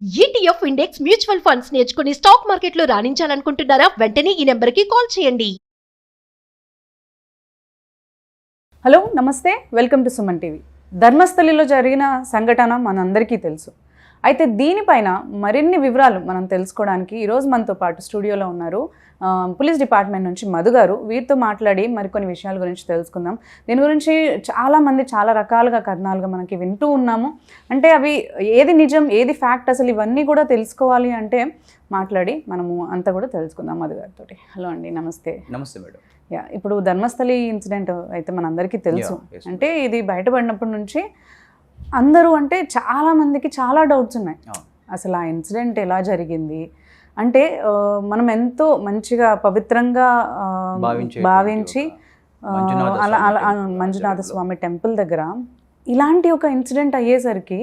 ETF index mutual funds నేర్చుకుని stock మార్కెట్లో రాణించాలనుకుంటున్నారా? వెంటనే ఈ నెంబర్కి కాల్ చేయండి. హలో నమస్తే, వెల్కమ్ టు సుమన్ టీవీ. ధర్మస్థలిలో జరిగిన సంఘటన మనందరికీ తెలుసు. అయితే దీనిపైన మరిన్ని వివరాలు మనం తెలుసుకోవడానికి ఈరోజు మనతో పాటు స్టూడియోలో ఉన్నారు పోలీస్ డిపార్ట్మెంట్ నుంచి మధు గారు. వీరితో మాట్లాడి మరికొన్ని విషయాల గురించి తెలుసుకుందాం. దీని గురించి చాలామంది చాలా రకాలుగా కథనాలుగా మనకి వింటూ ఉన్నాము. అంటే అవి ఏది నిజం ఏది ఫ్యాక్ట్ అసలు ఇవన్నీ కూడా తెలుసుకోవాలి అంటే మాట్లాడి మనము అంతా కూడా తెలుసుకుందాం మధు గారితో. హలో అండి, నమస్తే. నమస్తే మేడం. ఇప్పుడు ధర్మస్థలి ఇన్సిడెంట్ అయితే మనందరికీ తెలుసు. అంటే ఇది బయటపడినప్పటి నుంచి అందరూ అంటే చాలా మందికి చాలా డౌట్స్ ఉన్నాయి. అసలు ఆ ఇన్సిడెంట్ ఎలా జరిగింది అంటే మనం ఎంతో మంచిగా పవిత్రంగా భావించి అలా మంజునాథ స్వామి టెంపుల్ దగ్గర ఇలాంటి ఒక ఇన్సిడెంట్ అయ్యేసరికి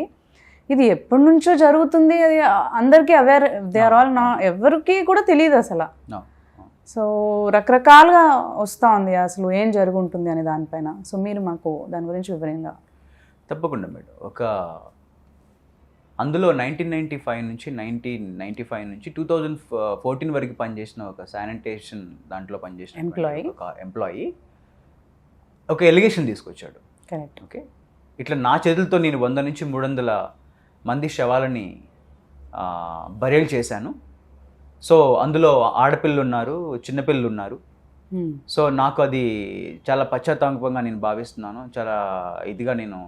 ఇది ఎప్పటి నుంచో జరుగుతుంది, అది అందరికీ అవేర్, దే ఆర్ ఆల్ ఎవరికి కూడా తెలియదు అసలు. సో రకరకాలుగా వస్తూ ఉంది అసలు ఏం జరుగుంటుంది అనే దానిపైన. సో మీరు మాకు దాని గురించి వివరంగా. తప్పకుండా మేడం. అందులో 1995 నుంచి 2014 వరకు పనిచేసిన ఒక శానిటేషన్ దాంట్లో పనిచేసిన ఒక ఎంప్లాయీ ఒక ఎలిగేషన్ తీసుకొచ్చాడు. కరెక్ట్. ఓకే, ఇట్లా నా చేతులతో నేను 100 నుంచి 300 మంది శవాలని బరియల్ చేశాను. సో అందులో ఆడపిల్లలు ఉన్నారు, చిన్నపిల్లలు ఉన్నారు. సో నాకు అది చాలా పశ్చాత్తాపంగా నేను భావిస్తున్నాను, చాలా ఇదిగా నేను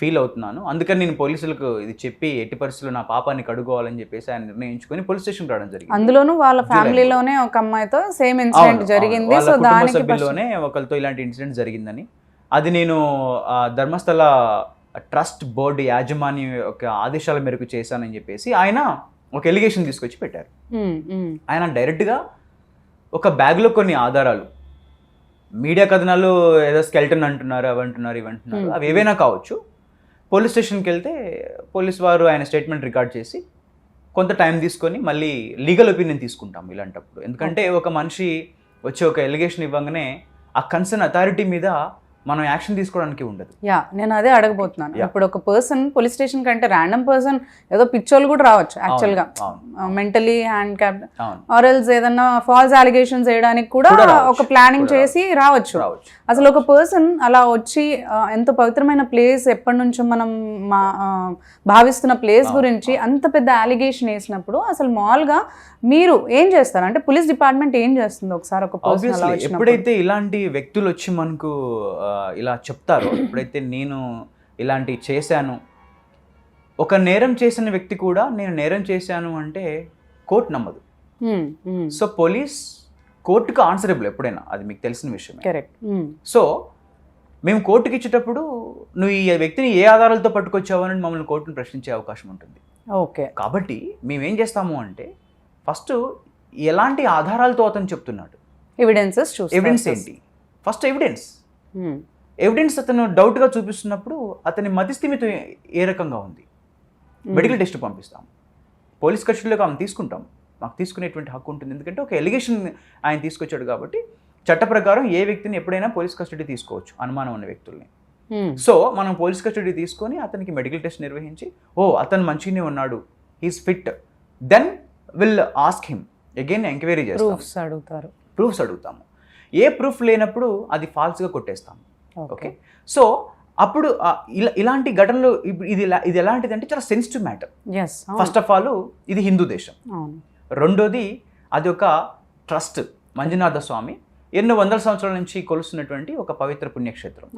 ఫీల్ అవుతున్నాను. అందుకని నేను పోలీసులకు ఇది చెప్పి ఎట్టి పరిస్థితుల్లో నా పాపాన్ని కడుగోవాలని చెప్పేసి ఆయన నిర్ణయించుకొని పోలీస్ స్టేషన్ రావడం జరిగింది. అందులోనూ వాళ్ళ ఫ్యామిలీలోనే ఒక అమ్మాయితో సేమ్ ఇన్సిడెంట్ జరిగింది. సో దానికి సభ్యుల్లోనే ఒకరితో ఇలాంటి ఇన్సిడెంట్ జరిగిందని అది నేను ధర్మస్థల ట్రస్ట్ బోర్డు యాజమాన్యం యొక్క ఆదేశాల మేరకు చేశానని చెప్పేసి ఆయన ఒక ఎలిగేషన్ తీసుకొచ్చి పెట్టారు. ఆయన డైరెక్ట్గా ఒక బ్యాగ్లో కొన్ని ఆధారాలు, మీడియా కథనాలు ఏదో స్కెల్టన్ అంటున్నారు, అవంటున్నారు, ఇవంటున్నారు, అవి ఏవైనా కావచ్చు. పోలీస్ స్టేషన్కి వెళ్తే పోలీస్ వారు ఆయన స్టేట్మెంట్ రికార్డ్ చేసి కొంత టైం తీసుకొని మళ్ళీ లీగల్ ఒపీనియన్ తీసుకుంటాం ఇలాంటప్పుడు. ఎందుకంటే ఒక మనిషి వచ్చి ఒక ఎలిగేషన్ ఇవ్వగానే ఆ కన్సర్న్ అథారిటీ మీద మనం యాక్షన్ తీసుకోవడానికి ఉండదు. నేను అదే అడగబోతున్నాను. ఇప్పుడు ఒక పర్సన్ పోలీస్ స్టేషన్ కంటే ర్యాండమ్ పర్సన్ ఏదో పిచ్చోళ్ళు కూడా రావచ్చు, యాక్చువల్గా మెంటలీ హ్యాండిక్యాప్డ్ ఆర్ ఎల్స్ ఏదన్నా ఫాల్స్ అలిగేషన్స్ వేయడానికి కూడా ఒక ప్లానింగ్ చేసి రావచ్చు. అసలు ఒక పర్సన్ అలా వచ్చి ఎంతో పవిత్రమైన ప్లేస్, ఎప్పటి నుంచో మనం భావిస్తున్న ప్లేస్ గురించి అంత పెద్ద అలిగేషన్ వేసినప్పుడు అసలు మామూలుగా మీరు ఏం చేస్తారు? అంటే పోలీస్ డిపార్ట్మెంట్ ఏం చేస్తుంది ఒకసారి ఒక పర్సన్ ఎప్పుడైతే ఇలాంటి వ్యక్తులు వచ్చి మనకు ఇలా చెప్తారో, ఎప్పుడైతే నేను ఇలాంటి చేశాను, ఒక నేరం చేసిన వ్యక్తి కూడా నేను నేరం చేశాను అంటే కోర్టు నమ్మదు. సో పోలీస్ కోర్టుకు ఆన్సరబుల్ ఎప్పుడైనా, అది మీకు తెలిసిన విషయం. కరెక్ట్. సో మేము కోర్టుకి ఇచ్చేటప్పుడు నువ్వు ఈ వ్యక్తిని ఏ ఆధారాలతో పట్టుకొచ్చావు అని మమ్మల్ని కోర్టును ప్రశ్నించే అవకాశం ఉంటుంది. ఓకే. కాబట్టి మేమేం చేస్తాము అంటే ఫస్ట్ ఎలాంటి ఆధారాలతో అతను చెప్తున్నాడు, ఎవిడెన్స్ ఏంటి, ఫస్ట్ ఎవిడెన్స్ అతను డౌట్గా చూపిస్తున్నప్పుడు అతని మతిస్థిమితం ఏ రకంగా ఉంది, మెడికల్ టెస్ట్ పంపిస్తాం, పోలీస్ కస్టడీలోకి ఆమె తీసుకుంటాం, మాకు తీసుకునేటువంటి హక్కు ఉంటుంది. ఎందుకంటే ఒక ఎలిగేషన్ ఆయన తీసుకొచ్చాడు కాబట్టి చట్ట ప్రకారం ఏ వ్యక్తిని ఎప్పుడైనా పోలీస్ కస్టడీ తీసుకోవచ్చు, అనుమానం ఉన్న వ్యక్తుల్ని. సో మనం పోలీస్ కస్టడీ తీసుకొని అతనికి మెడికల్ టెస్ట్ నిర్వహించి, అతను మంచిగానే ఉన్నాడు, he's fit, then will ask him again, enquiry చేస్తాం, ప్రూఫ్స్ అడుగుతాము. ఏ ప్రూఫ్ లేనప్పుడు అది ఫాల్స్గా కొట్టేస్తాము. ఓకే. సో అప్పుడు ఇలాంటి ఘటనలు ఇది ఎలాంటిది అంటే చాలా sensitive matter. First of all ఇది హిందూ దేశం, రెండోది అది ఒక ట్రస్ట్, మంజునాథ స్వామి ఎన్నో వందల సంవత్సరాల నుంచి కొలుస్తున్నటువంటి ఒక పవిత్ర పుణ్యక్షేత్రం.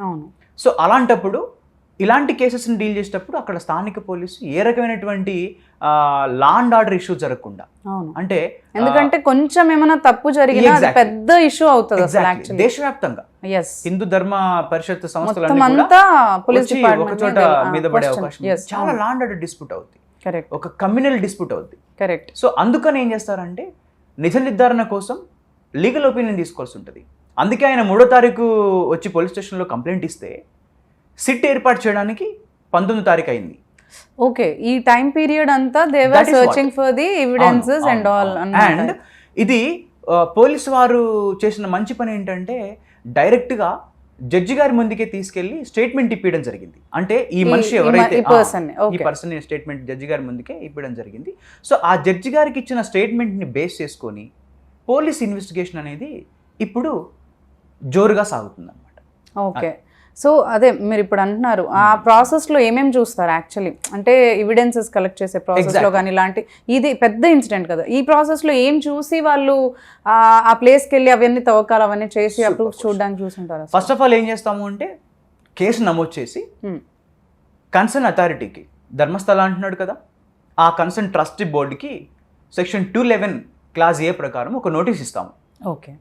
సో అలాంటప్పుడు ఇలాంటి కేసెస్ని డీల్ చేసేటప్పుడు అక్కడ స్థానిక పోలీసు ఏ రకమైనటువంటి లా అండ్ ఆర్డర్ ఇష్యూ జరగకుండా, అంటే ఎందుకంటే కొంచెం ఏమైనా తప్పు జరిగినా పెద్ద ఇష్యూ అవుతుంది దేశవ్యాప్తంగా. హిందూ ధర్మ పరిషత్ సంస్థలు ఒక చోట మీద పడే అవకాశం, చాలా లా అండ్ ఆర్డర్ డిస్ప్యూట్ అవుతుంది, ఒక కమ్యూనల్ డిస్ప్యూట్ అవుతుంది. కరెక్ట్. సో అందుకని ఏం చేస్తారంటే నిజ నిర్ధారణ కోసం లీగల్ ఒపీనియన్ తీసుకోవాల్సి ఉంటుంది. అందుకే ఆయన 3వ తారీఖు వచ్చి పోలీస్ స్టేషన్లో కంప్లైంట్ ఇస్తే సిట్ ఏర్పాటు చేయడానికి 19వ తారీఖు అయింది. ఓకే. ఈ టైం పీరియడ్ అంతా they were searching for the evidences and all. And ఇది పోలీసు వారు చేసిన మంచి పని ఏంటంటే డైరెక్ట్గా జడ్జి గారి ముందుకే తీసుకెళ్లి స్టేట్మెంట్ ఇప్పించడం జరిగింది. అంటే ఈ మనిషి ఎవరైతే ఈ పర్సన్ స్టేట్మెంట్ జడ్జి గారి ముందుకే ఇప్పించడం జరిగింది. సో ఆ జడ్జి గారికి ఇచ్చిన స్టేట్మెంట్ ని బేస్ చేసుకొని పోలీస్ ఇన్వెస్టిగేషన్ అనేది ఇప్పుడు జోరుగా సాగుతుంది అనమాట. ఓకే, సో అదే మీరు ఇప్పుడు అంటున్నారు ఆ ప్రాసెస్లో ఏమేమి చూస్తారు యాక్చువల్లీ, అంటే ఎవిడెన్సెస్ కలెక్ట్ చేసే ప్రాసెస్లో కానీ ఇలాంటి, ఇది పెద్ద ఇన్సిడెంట్ కదా, ఈ ప్రాసెస్లో ఏం చూసి వాళ్ళు ఆ ప్లేస్కి వెళ్ళి అవన్నీ తవ్వకాలు అవన్నీ చేసి అప్రూవ్ చూడడానికి చూసుంటారు? ఫస్ట్ ఆఫ్ ఆల్ ఏం చేస్తాము అంటే కేసు నమోదు చేసి కన్సర్న్ అథారిటీకి, ధర్మస్థల అంటున్నాడు కదా, ఆ కన్సర్న్ ట్రస్టీ బోర్డుకి సెక్షన్ 211 క్లాస్ ఏ ప్రకారం ఒక నోటీస్ ఇస్తాము. ఓకే,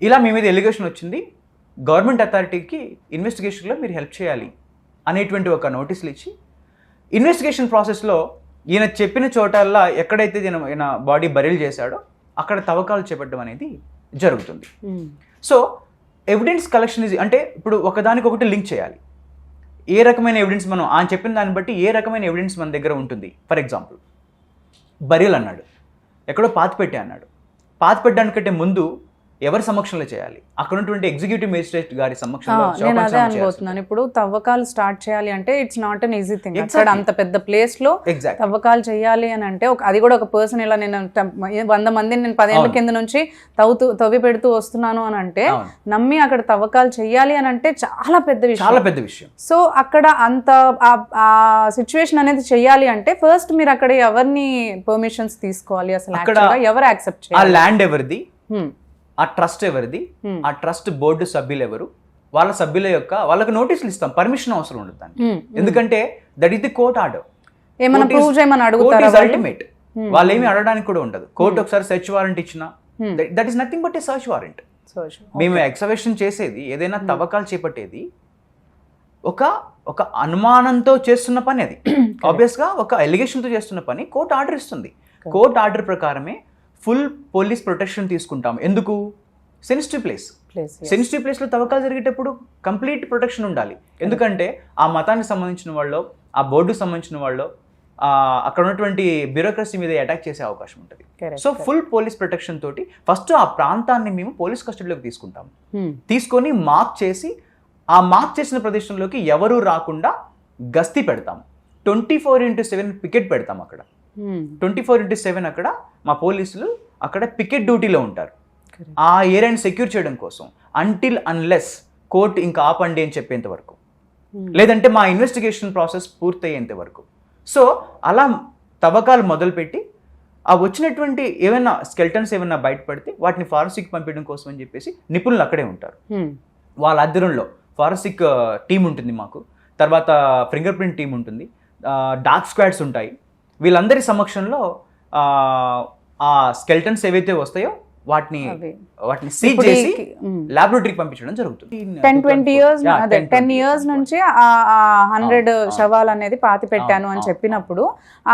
ఇలా మీ మీద ఎలిగేషన్ వచ్చింది, గవర్నమెంట్ అథారిటీకి ఇన్వెస్టిగేషన్లో మీరు హెల్ప్ చేయాలి అనేటువంటి ఒక నోటీసులు ఇచ్చి, ఇన్వెస్టిగేషన్ ప్రాసెస్లో ఈయన చెప్పిన చోటల్లా ఎక్కడైతే ఈయన బాడీ బరీల్ చేశాడో అక్కడ తవ్వకాలు చేపట్టడం అనేది జరుగుతుంది. సో ఎవిడెన్స్ కలెక్షన్ అంటే ఇప్పుడు ఒకదానికొకటి లింక్ చేయాలి. ఏ రకమైన ఎవిడెన్స్ మనం ఆయన చెప్పిన దాన్ని బట్టి ఏ రకమైన ఎవిడెన్స్ మన దగ్గర ఉంటుంది. ఫర్ ఎగ్జాంపుల్ బరీల్ అన్నాడు, ఎక్కడో పాతిపెట్టే అన్నాడు. పాతిపెట్టడానికంటే ముందు ఎవరి సమక్షంలో చేయాలి? అక్కడ ఉన్నటువంటి ఎగ్జిక్యూటివ్ మేజిస్ట్రేట్ గారి సమక్షంలో. నేను అదే అనుకుంటున్నాను, ఇప్పుడు తవ్వకాలు స్టార్ట్ చేయాలి అంటే it's not an easy thing. అక్కడ అంత పెద్ద ప్లేస్ లో తవ్వకాలు చేయాలి అని అంటే అది కూడా ఒక పర్సన్, ఇలా నేను 100 మందిని నేను 10 ఏళ్ల కింద నుంచి తవ్వి పెడుతూ వస్తున్నాను అని అంటే, నమ్మి అక్కడ తవ్వకాలు చేయాలి అని అంటే చాలా పెద్ద విషయం. సో అక్కడ అంత ఆ సిచ్యువేషన్ అనేది చెయ్యాలి అంటే ఫస్ట్ మీరు అక్కడ ఎవరిని పర్మిషన్స్ తీసుకోవాలి, అసలు ఎవరు యాక్సెప్ట్ చేయాలి? ఆ ల్యాండ్ ఎవరిది, ఆ ట్రస్ట్ ఎవరిది, ఆ ట్రస్ట్ బోర్డు సభ్యులు ఎవరు, వాళ్ళ సభ్యుల యొక్క వాళ్ళకి నోటీసులు ఇస్తాం. పర్మిషన్ అవసరం ఉండదు దానికి, ఎందుకంటే that is the court order. Ultimate వాళ్ళు ఏమి అడగడానికి కూడా ఉండదు. కోర్టు ఒకసారి సెర్చ్ వారెంట్ ఇచ్చిన, that is nothing but A search warrant. మేము ఎక్సవేషన్ చేసేది, ఏదైనా తవ్వకాలు చేపట్టేది ఒక అనుమానంతో చేస్తున్న పని. అది ఆబ్వియస్ గా ఒక ఎలిగేషన్తో చేస్తున్న పని. కోర్టు ఆర్డర్ ఇస్తుంది. కోర్టు ఆర్డర్ ప్రకారమే ఫుల్ పోలీస్ ప్రొటెక్షన్ తీసుకుంటాం. ఎందుకు? సెన్సిటివ్ ప్లేస్లో తవ్వకాలు జరిగేటప్పుడు కంప్లీట్ ప్రొటెక్షన్ ఉండాలి. ఎందుకంటే ఆ మతానికి సంబంధించిన వాళ్ళు, ఆ బోర్డుకు సంబంధించిన వాళ్ళు అక్కడ ఉన్నటువంటి బ్యూరోక్రసీ మీద అటాక్ చేసే అవకాశం ఉంటుంది. సో ఫుల్ పోలీస్ ప్రొటెక్షన్ తోటి ఫస్ట్ ఆ ప్రాంతాన్ని మేము పోలీస్ కస్టడీలోకి తీసుకుంటాం. తీసుకొని మార్క్ చేసి, ఆ మార్క్ చేసిన ప్రదేశంలోకి ఎవరూ రాకుండా గస్తీ పెడతాం. 24/7 పికెట్ పెడతాం. అక్కడ 24/7 అక్కడ మా పోలీసులు అక్కడ పికెట్ డ్యూటీలో ఉంటారు, ఆ ఏరియాని సెక్యూర్ చేయడం కోసం. అంటిల్ అన్లెస్ కోర్టు ఇంకా ఆపండి అని చెప్పేంత వరకు, లేదంటే మా ఇన్వెస్టిగేషన్ ప్రాసెస్ పూర్తయ్యేంత వరకు. సో అలా తవ్వకాలు మొదలుపెట్టి ఆ వచ్చినటువంటి ఏమైనా స్కెల్టన్స్ ఏమైనా బయటపడితే వాటిని ఫారెన్సిక్ పంపించడం కోసం అని చెప్పేసి నిపుణులు అక్కడే ఉంటారు. వాళ్ళ ఆధ్వర్యంలో ఫారెన్సిక్ టీం ఉంటుంది మాకు, తర్వాత ఫింగర్ ప్రింట్ టీం ఉంటుంది, డార్క్ స్క్వాడ్స్ ఉంటాయి. వీళ్ళందరి సమక్షంలో ఆ స్కెల్టన్స్ ఏవైతే వస్తాయో వాటిని సీజ్ చేసి ల్యాబొరేటరీకి పంపించడం జరుగుతుంది. 10 years నుంచి ఆ 100 శవాలు అనేది పాతి పెట్టాను అని చెప్పినప్పుడు,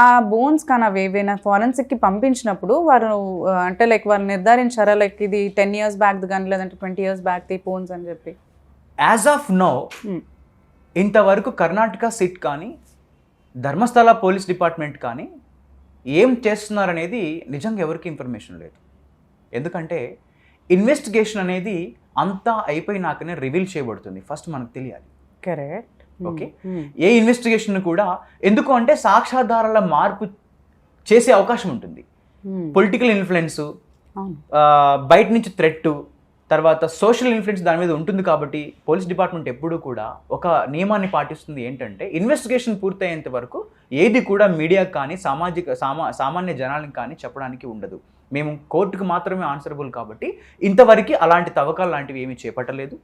ఆ బోన్స్ కానీ అవి ఏవైనా ఫారెన్సిక్ కి పంపించినప్పుడు వారు అంటే లైక్ వాళ్ళు నిర్ధారించారా లైక్ ఇది 10 years బ్యాక్ కానీ లేదంటే 20 years బ్యాక్ ది బోన్స్ అని చెప్పి? యాజ్ ఆఫ్ నౌ ఇంతవరకు కర్ణాటక సిట్ కానీ ధర్మస్థల పోలీస్ డిపార్ట్మెంట్ కానీ ఏం చేస్తున్నారనేది నిజంగా ఎవరికి ఇన్ఫర్మేషన్ లేదు. ఎందుకంటే ఇన్వెస్టిగేషన్ అనేది అంతా అయిపోయినాకనే రివీల్ చేయబడుతుంది. ఫస్ట్ మనకు తెలియాలి. కరెక్ట్. ఓకే, ఏ ఇన్వెస్టిగేషన్ కూడా ఎందుకు అంటే సాక్ష్యాధారాల మార్పు చేసే అవకాశం ఉంటుంది. పొలిటికల్ ఇన్ఫ్లుయెన్స్, బయట నుంచి థ్రెట్, తర్వాత సోషల్ ఇన్ఫ్లుయెన్స్ దాని మీద ఉంటుంది. కాబట్టి పోలీస్ డిపార్ట్మెంట్ ఎప్పుడూ కూడా ఒక నియమాన్ని పాటిస్తుంది. ఏంటంటే ఇన్వెస్టిగేషన్ పూర్తయ్యేంత వరకు ఏది కూడా మీడియాకి కానీ సామాన్య జనాలకు కానీ చెప్పడానికి ఉండదు. మేము కోర్టుకు మాత్రమే ఆన్సరబుల్. కాబట్టి ఇంతవరకు అలాంటి తవ్వకాలు లాంటివి ఏమీ చేపట్టలేదు.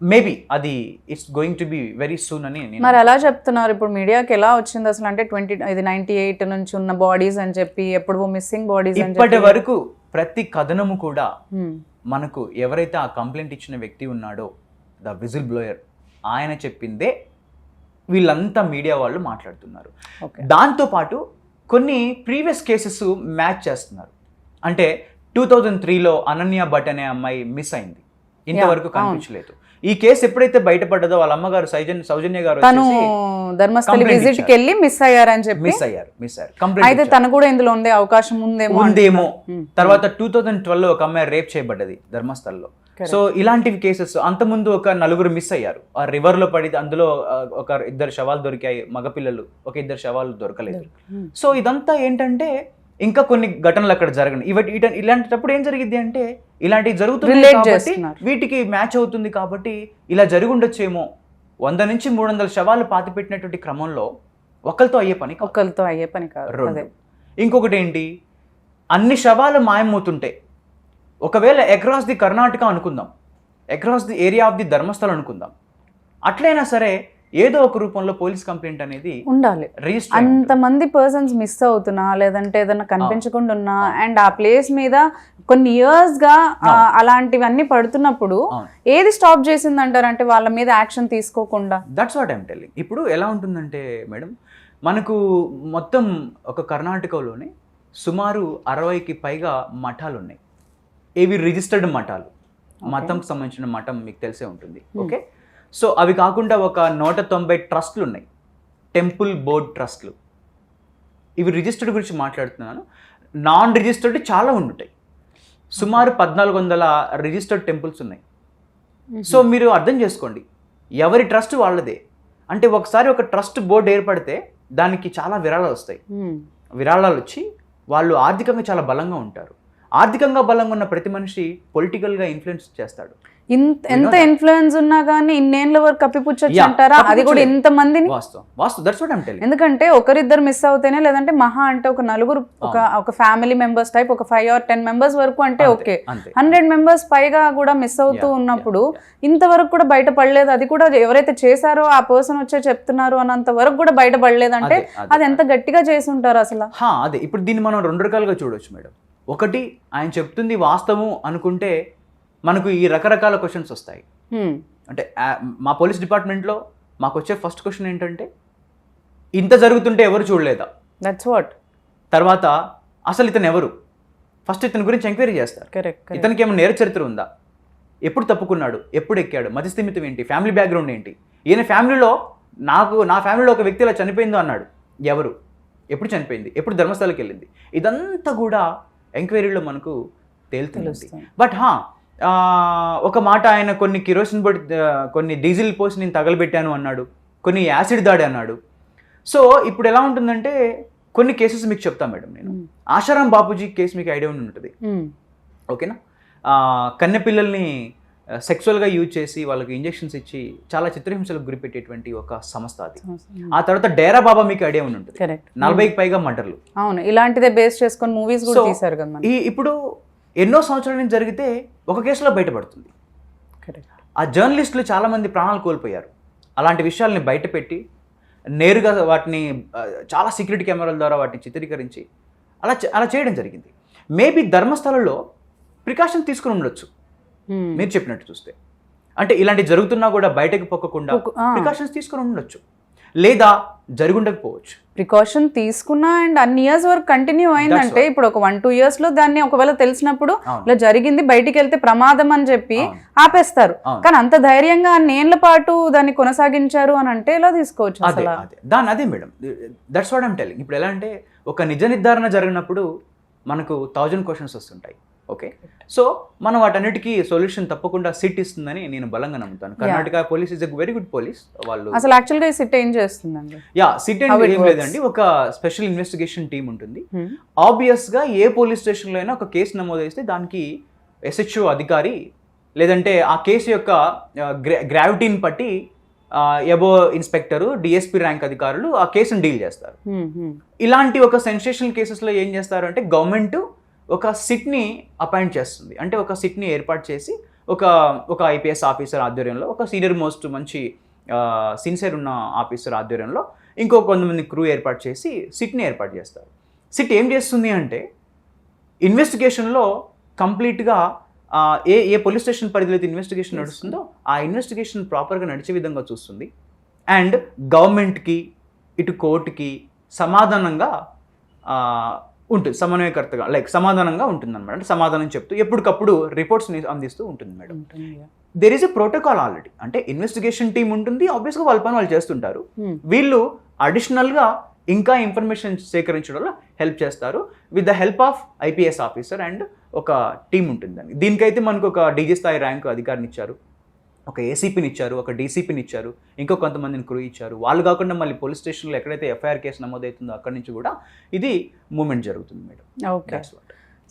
మేబీ అది it's going to be very soon అని. మరి ఎలా చెప్తున్నారు ఇప్పుడు మీడియాకి ఎలా వచ్చింది అసలు? అంటే 98 నుంచి ఉన్న బాడీస్ అని చెప్పి, ఎప్పుడు మిస్సింగ్ బాడీస్ అని ఇప్పటి వరకు ప్రతి కథనము కూడా మనకు ఎవరైతే ఆ కంప్లైంట్ ఇచ్చిన వ్యక్తి ఉన్నాడో, ద విజిల్ బ్లోయర్, ఆయన చెప్పిందే వీళ్ళంతా మీడియా వాళ్ళు మాట్లాడుతున్నారు. దాంతోపాటు కొన్ని ప్రీవియస్ కేసెస్ మ్యాచ్ చేస్తున్నారు. అంటే 2003లో అనన్య భట్ అనే అమ్మాయి మిస్ అయింది, ఇంతవరకు కనిపించలేదు. ఈ కేసు ఎప్పుడైతే బయటపడ్డదో వాళ్ళ అమ్మగారు సౌజన్య గారు ధర్మస్థలి విజిట్ కి వెళ్ళి మిస్ అయ్యారని చెప్పి మిస్ అయ్యారు. అయితే తను కూడా ఇందులో ఉండే అవకాశం ఉందేమో. తర్వాత 2012లో ఒక అమ్మాయి రేప్ చేయబడ్డది ధర్మస్థల్లో. సో ఇలాంటివి కేసెస్ అంతకుముందు ఒక నలుగురు మిస్ అయ్యారు ఆ రివర్లో పడి, అందులో ఒక 2 శవాలు దొరికాయి, మగపిల్లలు, ఒక 2 శవాలు దొరకలేదు. సో ఇదంతా ఏంటంటే ఇంకా కొన్ని ఘటనలు అక్కడ జరగను. ఇలాంటప్పుడు ఏం జరిగింది అంటే ఇలాంటివి జరుగుతుంది కాబట్టి వీటికి మ్యాచ్ అవుతుంది కాబట్టి ఇలా జరిగి ఉండొచ్చేమో. 100 నుంచి 300 శవాలు పాతి పెట్టినటువంటి క్రమంలో ఒకరితో అయ్యే పని కాదు. ఇంకొకటి ఏంటి, అన్ని శవాలు మాయమవుతుంటే ఒకవేళ అక్రాస్ ది కర్ణాటక అనుకుందాం, across the area of the Dharmasthala అనుకుందాం, అట్లయినా సరే ఏదో ఒక రూపంలో పోలీస్ కంప్లైంట్ అనేది ఉండాలి. అంతమంది పర్సన్స్ మిస్ అవుతున్నా లేదంటే ఏదైనా కనిపించకుండా ఉన్నా అండ్ ఆ ప్లేస్ మీద కొన్ని ఇయర్స్ గా అలాంటివన్నీ పడుతున్నప్పుడు ఏది స్టాప్ చేసింది అంటారు అంటే వాళ్ళ మీద యాక్షన్ తీసుకోకుండా? That's what I'm telling. ఇప్పుడు ఎలా ఉంటుందంటే మేడం, మనకు మొత్తం ఒక కర్ణాటకలోనే సుమారు 60కి పైగా మఠాలు ఉన్నాయి. ఇవి రిజిస్టర్డ్ మఠాలు, మతంకి సంబంధించిన మఠం మీకు తెలిసే ఉంటుంది. ఓకే, సో అవి కాకుండా ఒక 190 ట్రస్ట్లు ఉన్నాయి, టెంపుల్ బోర్డ్ ట్రస్ట్లు. ఇవి రిజిస్టర్డ్ గురించి మాట్లాడుతున్నాను. నాన్ రిజిస్టర్డ్ చాలా ఉంటాయి, సుమారు 1400 రిజిస్టర్డ్ టెంపుల్స్ ఉన్నాయి. సో మీరు అర్థం చేసుకోండి, ఎవరి ట్రస్ట్ వాళ్ళదే. అంటే ఒకసారి ఒక ట్రస్ట్ బోర్డు ఏర్పడితే దానికి చాలా విరాళాలు వస్తాయి. విరాళాలు వచ్చి వాళ్ళు ఆర్థికంగా చాలా బలంగా ఉంటారు. ఆర్థికంగా బలంగా ఉన్న ప్రతి మనిషి పొలిటికల్గా ఇన్ఫ్లుయెన్స్ చేస్తాడు. ఎంత ఇన్ఫ్లుయెన్స్ ఉన్నా గానీ ఇన్నేళ్ళ వరకు కప్పిపుచ్చొచ్చు అంటారా? అది కూడా ఎంత మందిని? ఎందుకంటే ఒకరిద్దరు మిస్ అవుతేనే, లేదంటే మహా అంటే ఒక నలుగురు, ఒక ఫ్యామిలీ మెంబర్స్ టైప్, ఒక 5 or 10 మెంబర్స్ వరకు అంటే ఓకే. 100 మెంబర్స్ పైగా కూడా మిస్ అవుతూ ఉన్నప్పుడు ఇంతవరకు కూడా బయటపడలేదు. అది కూడా ఎవరైతే చేశారో ఆ పర్సన్ వచ్చే చెప్తున్నారు అన్నంత వరకు కూడా బయటపడలేదు అంటే అది ఎంత గట్టిగా చేసి ఉంటారు అసలు? అదే, ఇప్పుడు దీన్ని మనం 2 రకాలుగా చూడొచ్చు మేడం. ఒకటి, ఆయన చెప్తుంది వాస్తవం అనుకుంటే మనకు ఈ రకరకాల క్వశ్చన్స్ వస్తాయి. అంటే మా పోలీస్ డిపార్ట్మెంట్లో మాకు వచ్చే ఫస్ట్ క్వశ్చన్ ఏంటంటే, ఇంత జరుగుతుంటే ఎవరు చూడలేదా? That's what. తర్వాత అసలు ఇతను ఎవరు? ఫస్ట్ ఇతని గురించి ఎంక్వైరీ చేస్తారు. ఇతనికి ఏమైనా నేర చరిత్ర ఉందా? ఎప్పుడు తప్పుకున్నాడు? ఎప్పుడు ఎక్కాడు? మతిస్థిమితం ఏంటి? ఫ్యామిలీ బ్యాక్గ్రౌండ్ ఏంటి? ఈయన ఫ్యామిలీలో నా ఫ్యామిలీలో ఒక వ్యక్తి ఇలా చనిపోయిందో అన్నాడు. ఎవరు? ఎప్పుడు చనిపోయింది? ఎప్పుడు ధర్మస్థలకి వెళ్ళింది? ఇదంతా కూడా ఎంక్వైరీలో మనకు తేలుతుంది. బట్ ఒక మాట, ఆయన కొన్ని కిరోసిన్ పొడి, కొన్ని డీజిల్ పోసి నేను తగలబెట్టాను అన్నాడు, కొన్ని యాసిడ్ దాడి అన్నాడు. సో ఇప్పుడు ఎలా ఉంటుందంటే, కొన్ని కేసెస్ మీకు చెప్తాను మేడం. నేను ఆశారాం బాపూజీ కేసు మీకు ఐడియా ఉంటుంది, ఓకేనా? కన్నెపిల్లల్ని సెక్సువల్గా యూజ్ చేసి వాళ్ళకి ఇంజెక్షన్స్ ఇచ్చి చాలా చిత్రహింసలకు గురిపెట్టేటువంటి ఒక సంస్థ అది. ఆ తర్వాత డేరా బాబా మీకు ఐడియా ఉంటుంది, 40కి పైగా మర్డర్లు. అవును, ఇలాంటిదే బేస్ చేసుకొని మూవీస్ కూడా తీశారు కదా. ఇప్పుడు ఎన్నో సంవత్సరాల నుంచి జరిగితే ఒక కేసులో బయటపడుతుంది. ఆ జర్నలిస్టులు చాలామంది ప్రాణాలు కోల్పోయారు. అలాంటి విషయాల్ని బయటపెట్టి నేరుగా వాటిని చాలా సెక్యూరిటీ కెమెరాల ద్వారా వాటిని చిత్రీకరించి అలా చేయడం జరిగింది. మేబీ ధర్మస్థలంలో ప్రికాషన్ తీసుకుని ఉండొచ్చు మీరు చెప్పినట్టు చూస్తే. అంటే ఇలాంటి జరుగుతున్నా కూడా బయటకు పొక్కకుండా ప్రికాషన్స్ తీసుకుని ఉండొచ్చు, లేదా జరుగుండకపోవచ్చు. ప్రికాషన్ తీసుకున్నా అండ్ అన్ని ఇయర్స్ వరకు కంటిన్యూ అయిందంటే, ఇప్పుడు ఒక 1-2 years లో దాన్ని ఒకవేళ తెలిసినప్పుడు ఇలా జరిగింది, బయటికి వెళ్తే ప్రమాదం అని చెప్పి ఆపేస్తారు. కానీ అంత ధైర్యంగా అన్నేళ్ల పాటు దాన్ని కొనసాగించారు అని అంటే ఎలా తీసుకోవచ్చు అసలు? అదే madam, that's what I'm telling. ఇప్పుడు ఎలా అంటే, ఒక నిజ నిర్ధారణ జరిగినప్పుడు మనకు 1000 క్వశ్చన్స్ వస్తుంటాయి. ఓకే, సో మనం వాటన్నిటికీ సొల్యూషన్ తప్పకుండా సిట్ ఇస్తుందని నేను బలంగా నమ్ముతాను. Karnataka police is a very good police. వాళ్ళు అసలు యాక్చువల్గా సిట్ ఏం చేస్తుందండి? సిట్ అంటే ఏం లేదండి, ఒక స్పెషల్ ఇన్వెస్టిగేషన్ టీమ్ ఉంటుంది. ఆబ్వియస్ గా ఏ పోలీస్ స్టేషన్లో అయినా ఒక కేసు నమోదైతే దానికి SHO అధికారి, లేదంటే ఆ కేసు యొక్క గ్రావిటీని బట్టి ఎబో ఇన్స్పెక్టరు, DSP ర్యాంక్ అధికారులు ఆ కేసును డీల్ చేస్తారు. ఇలాంటి ఒక సెన్సేషనల్ కేసెస్లో ఏం చేస్తారు అంటే, గవర్నమెంట్ ఒక సిట్ని అపాయింట్ చేస్తుంది. అంటే ఒక సిట్ని ఏర్పాటు చేసి ఒక IPS ఆఫీసర్ ఆధ్వర్యంలో, ఒక సీనియర్ మోస్ట్ మంచి సిన్సియర్ ఉన్న ఆఫీసర్ ఆధ్వర్యంలో ఇంకో కొంతమంది క్రూ ఏర్పాటు చేసి సిట్ని ఏర్పాటు చేస్తారు. సిట్ ఏం చేస్తుంది అంటే, ఇన్వెస్టిగేషన్లో కంప్లీట్గా ఏ పోలీస్ స్టేషన్ పరిధిలో ఇన్వెస్టిగేషన్ నడుస్తుందో ఆ ఇన్వెస్టిగేషన్ ప్రాపర్గా నడిచే విధంగా చూస్తుంది. అండ్ గవర్నమెంట్కి, ఇటు కోర్టుకి సమాధానంగా ఉంటుంది, సమన్వయకర్తగా సమాధానంగా ఉంటుంది అనమాట. అంటే సమాధానం చెప్తూ ఎప్పటికప్పుడు రిపోర్ట్స్ని అందిస్తూ ఉంటుంది madam. There is a protocol already. అంటే ఇన్వెస్టిగేషన్ టీం ఉంటుంది, ఆబ్వియస్గా వాళ్ళ పని వాళ్ళు చేస్తుంటారు. వీళ్ళు అడిషనల్గా ఇంకా ఇన్ఫర్మేషన్ సేకరించడంలో హెల్ప్ చేస్తారు with the help of IPS officer and ఒక టీం ఉంటుందండి. దీనికైతే మనకు ఒక డీజీ స్థాయి ర్యాంకు అధికారిని ఇచ్చారు, ఒక ఏసీపీని ఇచ్చారు, ఒక డీసీపీని ఇచ్చారు, ఇంకో కొంతమందిని క్రూ ఇచ్చారు. వాళ్ళు కాకుండా మళ్ళీ పోలీస్ స్టేషన్లో ఎక్కడైతే ఎఫ్ఐఆర్ కేసు నమోదవుతుందో అక్కడి నుంచి కూడా ఇది మూమెంట్ జరుగుతుంది మేడం. Okay,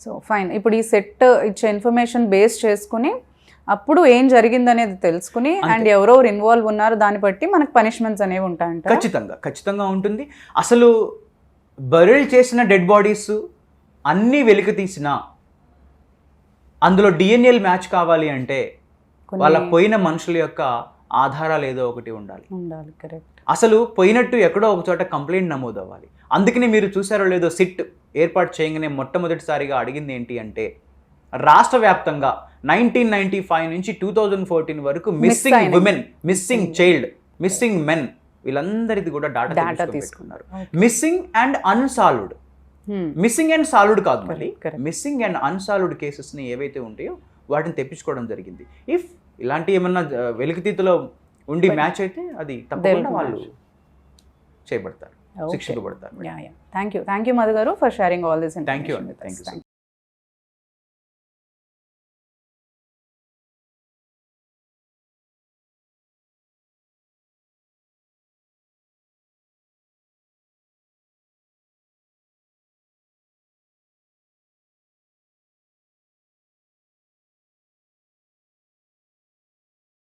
so fine. ఇప్పుడు ఈ సెట్ ఇచ్చే ఇన్ఫర్మేషన్ బేస్ చేసుకుని అప్పుడు ఏం జరిగింది అనేది తెలుసుకుని అండ్ ఎవరెవరు ఇన్వాల్వ్ ఉన్నారు దాన్ని బట్టి మనకు పనిష్మెంట్స్ అనేవి ఉంటాయంట. ఖచ్చితంగా ఉంటుంది. అసలు బరిల్ చేసిన డెడ్ బాడీస్ అన్నీ వెలికి తీసినా అందులో డిఎన్ఏ మ్యాచ్ కావాలి అంటే వాళ్ళ పోయిన మనుషుల యొక్క ఆధారాలు ఏదో ఒకటి ఉండాలి. కరెక్ట్. అసలు పోయినట్టు ఎక్కడో ఒక చోట కంప్లైంట్ నమోదు అవ్వాలి. అందుకని మీరు చూసారో లేదో సిట్ ఏర్పాటు చేయగానే మొట్టమొదటిసారిగా అడిగింది ఏంటి అంటే రాష్ట్ర వ్యాప్తంగా 1995 నుంచి 2014 వరకు missing women, missing child, missing men వీళ్ళందరిది కూడా డాటా తీసుకున్నారు. Missing and unsolved, missing and solved కాదు, మళ్ళీ మిస్సింగ్ అండ్ అన్సాల్వ్డ్ కేసెస్ని ఏవైతే ఉంటాయో వాటిని తెప్పించుకోవడం జరిగింది. ఇఫ్ ఇలాంటి ఏమన్నా వెలికితీతలో ఉండి మ్యాచ్ అయితే అది తప్పకుండా వాళ్ళు చేయబడతారు, శిక్షించబడతారు. థ్యాంక్ యూ మధు గారు for sharing all this. Thank you.